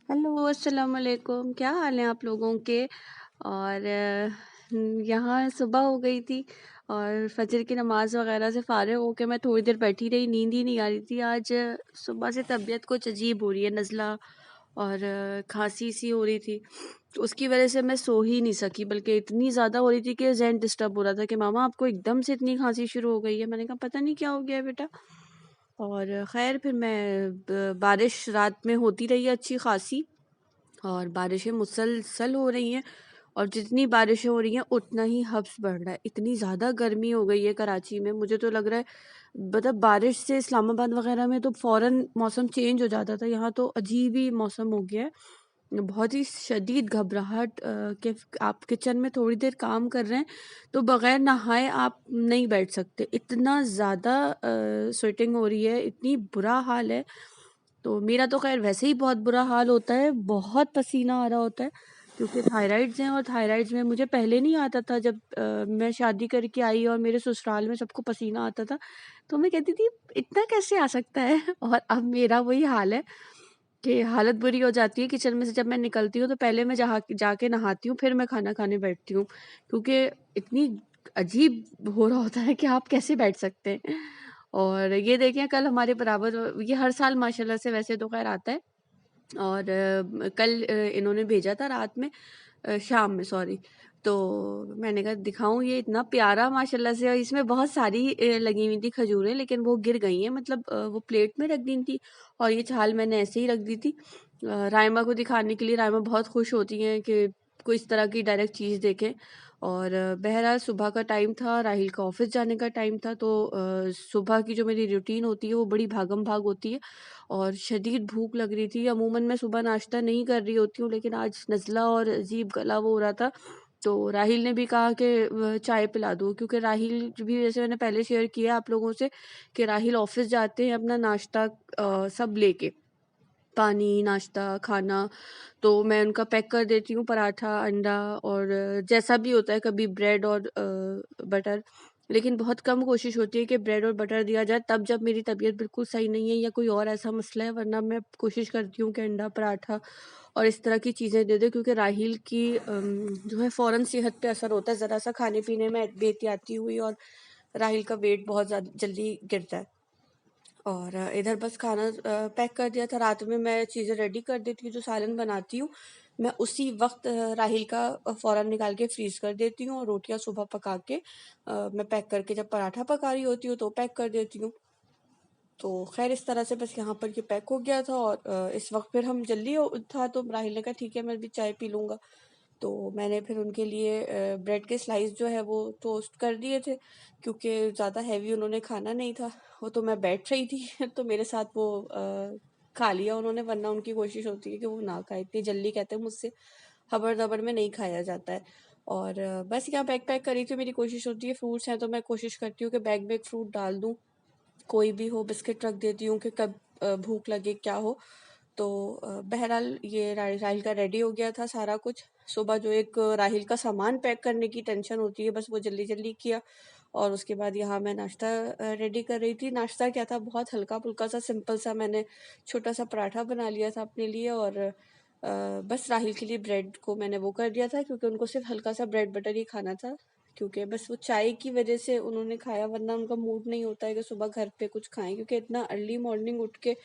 Hello, अस्सलाम वालेकुम। क्या हाल है आप लोगों के? और यहाँ सुबह हो गई थी और फजर की नमाज वगैरह से फारिग होके मैं थोड़ी देर बैठी रही, नींद ही नहीं आ रही थी। आज सुबह से तबीयत कुछ अजीब हो रही है, नज़ला और खांसी सी हो रही थी। तो उसकी वजह से मैं सो ही नहीं सकी, बल्कि इतनी ज़्यादा हो रही थी कि ज़हन डिस्टर्ब हो रहा था कि मामा आपको एकदम से इतनी खांसी शुरू हो गई है। मैंने कहा पता नहीं क्या हो गया है बेटा। और खैर फिर मैं बारिश रात में होती रही है अच्छी खासी, और बारिशें मुसलसल हो रही हैं, और जितनी बारिशें हो रही हैं उतना ही हब्स बढ़ रहा है। इतनी ज़्यादा गर्मी हो गई है कराची में, मुझे तो लग रहा है मतलब बारिश से इस्लामाबाद वगैरह में तो फ़ौरन मौसम चेंज हो जाता था, यहाँ तो अजीब ही मौसम हो गया है। बहुत ही शदीद घबराहट कि आप किचन में थोड़ी देर काम कर रहे हैं तो बगैर नहाए आप नहीं बैठ सकते, इतना ज़्यादा स्वेटिंग हो रही है, इतनी बुरा हाल है। तो मेरा तो खैर वैसे ही बहुत बुरा हाल होता है, बहुत पसीना आ रहा होता है क्योंकि थायराइड्स हैं, और थायराइड्स में मुझे पहले नहीं आता था। जब मैं शादी करके आई और मेरे ससुराल में सबको पसीना आता था तो मैं कहती थी इतना कैसे आ सकता है और अब मेरा वही हाल है कि हालत बुरी हो जाती है किचन में से। जब मैं निकलती हूँ तो पहले मैं जहाँ जाके नहाती हूँ, फिर मैं खाना खाने बैठती हूँ, क्योंकि इतनी अजीब हो रहा होता है कि आप कैसे बैठ सकते हैं। और ये देखें कल हमारे बराबर, ये हर साल माशाल्लाह से वैसे तो खैर आता है, और कल इन्होंने भेजा था रात में, शाम में सॉरी। तो मैंने कहा दिखाऊं, ये इतना प्यारा माशाल्लाह से, और इसमें बहुत सारी लगी हुई थी खजूरें, लेकिन वो गिर गई हैं, मतलब वो प्लेट में रख दी थी और ये छाल मैंने ऐसे ही रख दी थी रायमा को दिखाने के लिए। रायमा बहुत खुश होती हैं कि कोई इस तरह की डायरेक्ट चीज़ देखें। और बहरहाल सुबह का टाइम था, राहिल का ऑफिस जाने का टाइम था, तो सुबह की जो मेरी रूटीन होती है वो बड़ी भागम भाग होती है और शदीद भूख लग रही थी। अमूमन मैं सुबह नाश्ता नहीं कर रही होती हूँ, लेकिन आज नज़ला और अजीब गला वो हो रहा था, तो राहिल ने भी कहा कि चाय पिला दो, क्योंकि राहिल भी, जैसे मैंने पहले शेयर किया आप लोगों से, कि राहिल ऑफिस जाते हैं अपना नाश्ता सब लेके, पानी, नाश्ता, खाना, तो मैं उनका पैक कर देती हूँ पराठा, अंडा, और जैसा भी होता है, कभी ब्रेड और बटर। लेकिन बहुत कम कोशिश होती है कि ब्रेड और बटर दिया जाए, तब जब मेरी तबीयत बिल्कुल सही नहीं है या कोई और ऐसा मसला है, वरना मैं कोशिश करती हूँ कि अंडा, पराठा और इस तरह की चीज़ें दे दें, क्योंकि राहिल की जो है फ़ौरन सेहत पे असर होता है ज़रा सा खाने पीने में बेहतियाती हुई, और राहिल का वेट बहुत ज़्यादा जल्दी गिरता है। और इधर बस खाना पैक कर दिया था। रात में मैं चीज़ें रेडी कर देती हूँ, जो सालन बनाती हूँ मैं उसी वक्त राहिल का फ़ौरन निकाल के फ्रीज़ कर देती हूँ, और रोटियां सुबह पका के मैं पैक करके जब पराठा पका रही होती हूँ तो पैक कर देती हूँ। तो खैर इस तरह से बस यहाँ पर ये पैक हो गया था, और इस वक्त फिर हम जल्दी था, तो राहिल ने कहा ठीक है मैं भी चाय पी लूँगा। तो मैंने फिर उनके लिए ब्रेड के स्लाइस जो है वो टोस्ट कर दिए थे, क्योंकि ज़्यादा हैवी उन्होंने खाना नहीं था। वो तो मैं बैठ रही थी तो मेरे साथ वो खा लिया उन्होंने, वरना उनकी कोशिश होती है कि वो ना खाए, इतनी जल्दी कहते हैं मुझसे खबर दबर में नहीं खाया जाता है। और बस यहाँ बैग पैक करी थी, मेरी कोशिश होती है फ्रूट्स हैं तो मैं कोशिश करती हूँ कि बैग में फ्रूट डाल दूँ, कोई भी हो, बिस्किट रख देती हूँ कि कब भूख लगे क्या हो। तो बहरहाल ये राहिल का रेडी हो गया था सारा कुछ। सुबह जो एक राहिल का सामान पैक करने की टेंशन होती है, बस वो जल्दी जल्दी किया, और उसके बाद यहाँ मैं नाश्ता रेडी कर रही थी। नाश्ता क्या था, बहुत हल्का फुल्का सा सिंपल सा, मैंने छोटा सा पराठा बना लिया था अपने लिए, और बस राहिल के लिए ब्रेड को मैंने वो कर दिया था, क्योंकि उनको सिर्फ हल्का सा ब्रेड बटर ही खाना था, क्योंकि बस वो चाय की वजह से उन्होंने खाया, वरना उनका मूड नहीं होता है कि सुबह घर पे कुछ खाएं, क्योंकि इतना अर्ली मॉर्निंग उठ के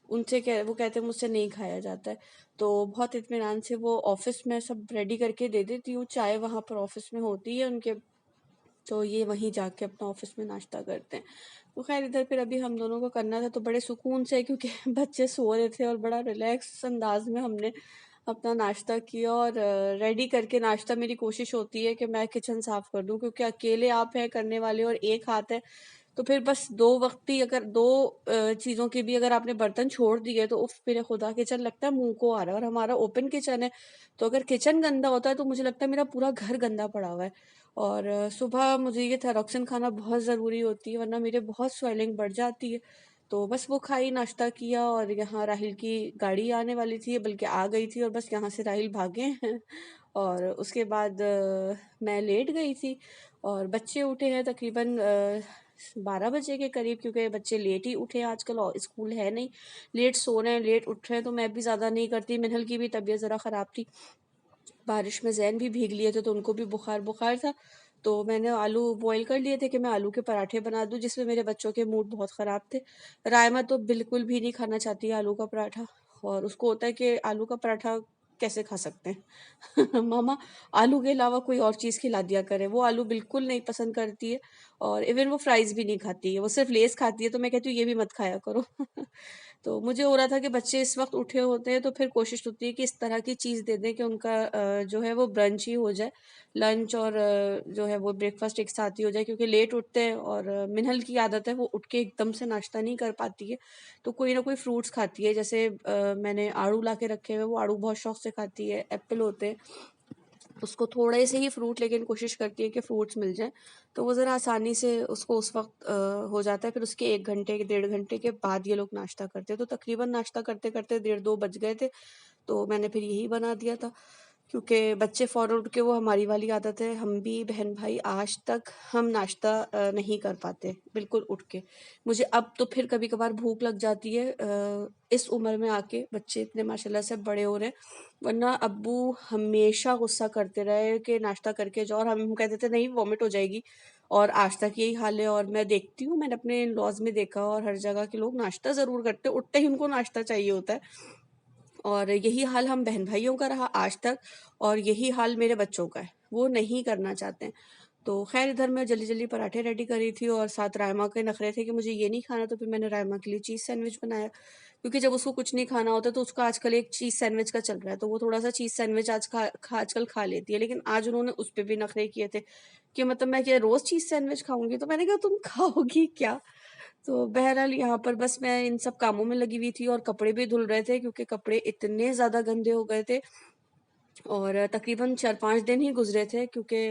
उनसे कह वो कहते हैं मुझसे नहीं खाया जाता है। तो बहुत इत्मीनान से वो ऑफिस में सब रेडी करके दे देती हूँ, चाय वहाँ पर ऑफिस में होती है उनके, तो ये वहीं जाके अपना ऑफिस में नाश्ता करते हैं। तो खैर इधर फिर अभी हम दोनों को करना था तो बड़े सुकून से, क्योंकि बच्चे सो रहे थे, और बड़ा रिलैक्स अंदाज में हमने अपना नाश्ता किया, और रेडी करके नाश्ता, मेरी कोशिश होती है कि मैं किचन साफ कर दूं, क्योंकि अकेले आप हैं करने वाले और एक हाथ है, तो फिर बस दो वक्त ही, अगर दो चीज़ों के भी अगर आपने बर्तन छोड़ दिए तो उफ मेरे खुदा, किचन लगता है मुंह को आ रहा है, और हमारा ओपन किचन है, तो अगर किचन गंदा होता है तो मुझे लगता है मेरा पूरा घर गंदा पड़ा हुआ है। और सुबह मुझे ये थायरॉक्सिन खाना बहुत ज़रूरी होती है, वरना मेरे बहुत स्वेलिंग बढ़ जाती है। तो बस वो खाई, नाश्ता किया, और यहाँ राहिल की गाड़ी आने वाली थी, बल्कि आ गई थी, और बस यहाँ से राहिल भागे हैं और उसके बाद मैं लेट गई थी, और बच्चे उठे हैं तकरीबन 12 बजे के करीब, क्योंकि बच्चे लेट ही उठे आजकल और स्कूल है नहीं, लेट सो रहे हैं, लेट उठ रहे हैं, तो मैं भी ज़्यादा नहीं करती। मिनहल की भी तबीयत ज़रा ख़राब थी, बारिश में जैन भी भीग लिए थे, तो उनको भी बुखार बुखार था। तो मैंने आलू बॉईल कर लिए थे कि मैं आलू के पराठे बना दूं, जिसमें मेरे बच्चों के मूड बहुत ख़राब थे। रायमा तो बिल्कुल भी नहीं खाना चाहती है आलू का पराठा, और उसको होता है कि आलू का पराठा कैसे खा सकते हैं मामा, आलू के अलावा कोई और चीज़ खिला दिया करें। वो आलू बिल्कुल नहीं पसंद करती है, और इवन वो फ्राइज़ भी नहीं खाती है, वो सिर्फ लेस खाती है। तो मैं कहती हूँ ये भी मत खाया करो तो मुझे हो रहा था कि बच्चे इस वक्त उठे होते हैं, तो फिर कोशिश होती है कि इस तरह की चीज़ दे दें कि उनका जो है वो ब्रंच ही हो जाए, लंच और जो है वो ब्रेकफास्ट एक साथ ही हो जाए, क्योंकि लेट उठते हैं। और मिनहल की आदत है, वो उठ के एकदम से नाश्ता नहीं कर पाती है, तो कोई ना कोई फ्रूट्स खाती है। जैसे मैंने आड़ू ला के रखे हुए, वो आड़ू बहुत शौक से खाती है। एप्पल होते हैं, उसको थोड़े से ही फ्रूट, लेकिन कोशिश करती है कि फ्रूट्स मिल जाए, तो वो ज़रा आसानी से उसको उस वक्त हो जाता है। फिर उसके 1 घंटे 1.5 घंटे के बाद ये लोग नाश्ता करते हैं, तो तकरीबन नाश्ता करते करते 1:30-2 बज गए थे। तो मैंने फिर यही बना दिया था, क्योंकि बच्चे फ़ौरन उठ के, वो हमारी वाली आदत है, हम भी बहन भाई आज तक हम नाश्ता नहीं कर पाते बिल्कुल उठ के। मुझे अब तो फिर कभी कभार भूख लग जाती है, इस उम्र में आके बच्चे इतने माशाल्लाह से बड़े हो रहे हैं, वरना अब्बू हमेशा गुस्सा करते रहे कि नाश्ता करके जाओ, और हम कहते थे नहीं वॉमिट हो जाएगी, और आज तक यही हाल है। और मैं देखती हूँ, मैंने अपने लॉज में देखा, और हर जगह के लोग नाश्ता ज़रूर करते, उठते ही उनको नाश्ता चाहिए होता है। और यही हाल हम बहन भाइयों का रहा आज तक, और यही हाल मेरे बच्चों का है, वो नहीं करना चाहते हैं। तो खैर, इधर मैं जल्दी जल्दी पराठे रेडी करी थी, और साथ रायमा के नखरे थे कि मुझे ये नहीं खाना, तो फिर मैंने रायमा के लिए चीज़ सैंडविच बनाया, क्योंकि जब उसको कुछ नहीं खाना होता तो उसका आजकल एक चीज़ सैंडविच का चल रहा है, तो वो थोड़ा सा चीज़ सैंडविच आजकल खा लेती है। लेकिन आज उन्होंने उस पर भी नखरे किए थे कि मतलब मैं क्या रोज़ चीज़ सैंडविच खाऊंगी, तो मैंने कहा तुम खाओगी क्या। तो बहरहाल यहाँ पर बस मैं इन सब कामों में लगी हुई थी, और कपड़े भी धुल रहे थे, क्योंकि कपड़े इतने ज़्यादा गंदे हो गए थे। और तकरीबन 4-5 दिन ही गुजरे थे, क्योंकि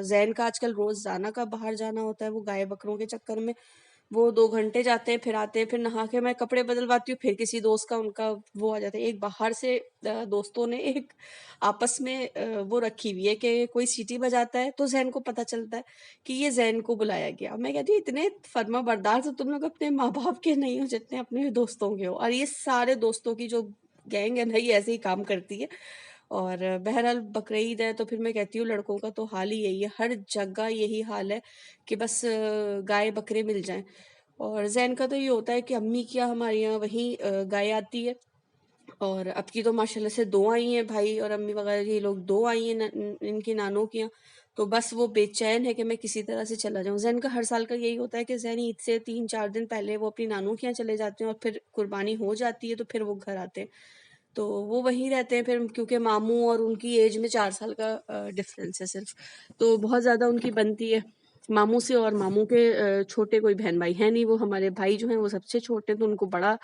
जैन का आजकल रोज़ जाना का बाहर जाना होता है, वो गाय बकरों के चक्कर में वो 2 घंटे जाते हैं, फिर आते हैं, फिर नहा के मैं कपड़े बदलवाती हूँ, फिर किसी दोस्त का उनका वो आ जाता है। एक बाहर से दोस्तों ने एक आपस में वो रखी हुई है कि कोई सीटी बजाता है तो जैन को पता चलता है कि ये जैन को बुलाया गया। मैं कहती हूँ इतने फर्मा बरदार तो तुम लोग अपने माँ बाप के नहीं हो जितने अपने दोस्तों के हो, और ये सारे दोस्तों की जो गैंग है ना, ये ऐसे ही काम करती है। और बहरहाल बकरीद है, तो फिर मैं कहती हूँ लड़कों का तो हाल ही यही है, हर जगह यही हाल है कि बस गाय बकरे मिल जाएं। और जैन का तो ये होता है कि अम्मी क्या हमारे यहाँ वहीं गाय आती है, और अब की तो माशाल्लाह से 2 आई हैं, भाई और अम्मी वगैरह ये लोग 2 आई हैं इनकी नानों की यहाँ। तो बस वो बेचैन है कि मैं किसी तरह से चला जाऊं। जैन का हर साल का यही होता है कि जैन ईद से 3-4 दिन पहले वो अपनी नानों के यहाँ चले जाते हैं, और फिर कुर्बानी हो जाती है तो फिर वो घर आते हैं, तो वो वहीं रहते हैं फिर, क्योंकि मामू और उनकी एज में 4 साल का डिफरेंस है सिर्फ, तो बहुत ज़्यादा उनकी बनती है मामू से। और मामू के छोटे कोई बहन भाई हैं नहीं, वो हमारे भाई जो हैं वो सबसे छोटे, तो उनको बड़ा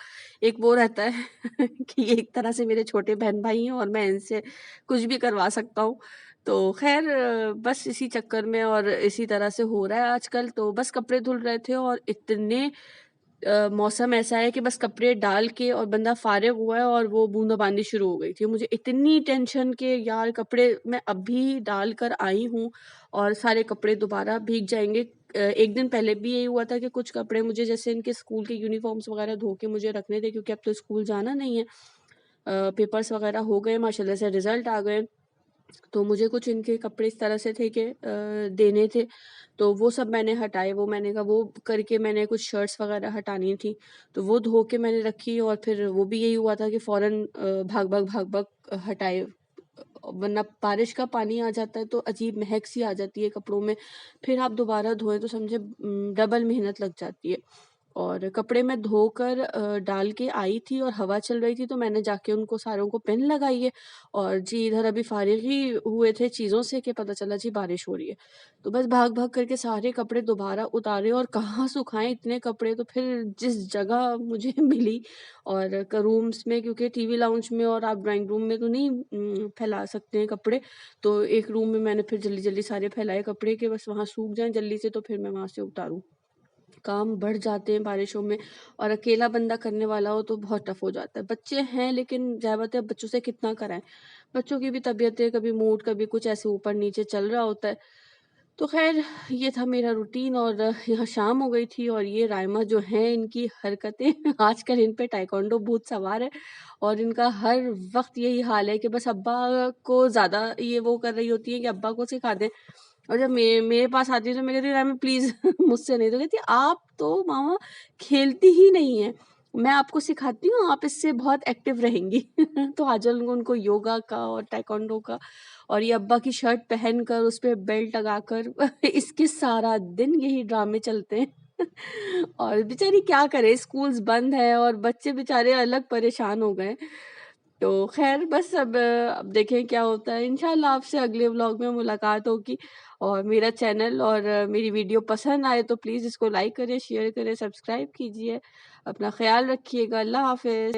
एक वो रहता है कि ये एक तरह से मेरे छोटे बहन भाई हैं, और मैं इनसे कुछ भी करवा सकता हूँ। तो खैर बस इसी चक्कर में और इसी तरह से हो रहा है आजकल। तो बस कपड़े धुल रहे थे, और इतने मौसम ऐसा है कि बस कपड़े डाल के और बंदा फारिग हुआ है, और वो बूंदाबांदी शुरू हो गई थी। मुझे इतनी टेंशन के यार कपड़े मैं अभी डाल कर आई हूँ, और सारे कपड़े दोबारा भीग जाएंगे। एक दिन पहले भी यही हुआ था कि कुछ कपड़े मुझे, जैसे इनके स्कूल के यूनिफॉर्म्स वगैरह धो के मुझे रखने थे, क्योंकि अब तो स्कूल जाना नहीं है। पेपर्स वगैरह हो गए माशाल्लाह से, रिजल्ट आ गए, तो मुझे कुछ इनके कपड़े इस तरह से थे कि देने थे, तो वो सब मैंने हटाए। वो मैंने कहा वो करके मैंने कुछ शर्ट्स वगैरह हटानी थी, तो वो धो के मैंने रखी, और फिर वो भी यही हुआ था कि फ़ौरन भाग भाग हटाए, वरना बारिश का पानी आ जाता है तो अजीब महक सी आ जाती है कपड़ों में, फिर आप दोबारा धोएं तो समझे डबल मेहनत लग जाती है। और कपड़े मैं धोकर डाल के आई थी, और हवा चल रही थी, तो मैंने जाके उनको सारों को पिन लगाई है। और जी इधर अभी फारिग ही हुए थे चीज़ों से कि पता चला जी बारिश हो रही है, तो बस भाग भाग करके सारे कपड़े दोबारा उतारे, और कहाँ सुखाएं इतने कपड़े। तो फिर जिस जगह मुझे मिली, और रूम्स में, क्योंकि टीवी लाउंज में और आप ड्राइंग रूम में तो नहीं फैला सकते हैं कपड़े, तो एक रूम में मैंने फिर जल्दी जल्दी सारे फैलाए कपड़े के बस वहाँ सूख जाएं जल्दी से, तो फिर मैं वहाँ से उतारूँ। काम बढ़ जाते हैं बारिशों में, और अकेला बंदा करने वाला हो तो बहुत टफ हो जाता है। बच्चे हैं, लेकिन ज़ाहिर बात है बच्चों से कितना कराएं, बच्चों की भी तबीयतें, कभी मूड, कभी कुछ ऐसे ऊपर नीचे चल रहा होता है। तो ख़ैर ये था मेरा रूटीन और यहाँ शाम हो गई थी और ये राइमा जो हैं इनकी हरकतें आजकल इन पे ताइक्वांडो भूत सवार है और इनका हर वक़्त यही हाल है कि बस अब्बा को ज़्यादा ये वो कर रही होती हैं कि अब्बा को सिखा दें और जब मेरे पास आती है तो मैं कहती हूँ राइमा प्लीज़ मुझसे नहीं, तो कहती है आप तो मामा खेलती ही नहीं हैं, मैं आपको सिखाती हूँ, आप इससे बहुत एक्टिव रहेंगी। तो आजकल उनको योगा का और ताइक्वांडो का और ये अब्बा की शर्ट पहनकर उस पे बेल्ट लगाकर इसके सारा दिन यही ड्रामे चलते हैं। और बेचारी क्या करे, स्कूल्स बंद है और बच्चे बेचारे अलग परेशान हो गए। तो खैर बस अब देखें क्या होता है। इंशाल्लाह आपसे अगले व्लॉग में मुलाकात होगी और मेरा चैनल और मेरी वीडियो पसंद आए तो प्लीज़ इसको लाइक करें, शेयर करें, सब्सक्राइब कीजिए। अपना ख्याल रखिएगा। अल्लाह हाफ़िज़।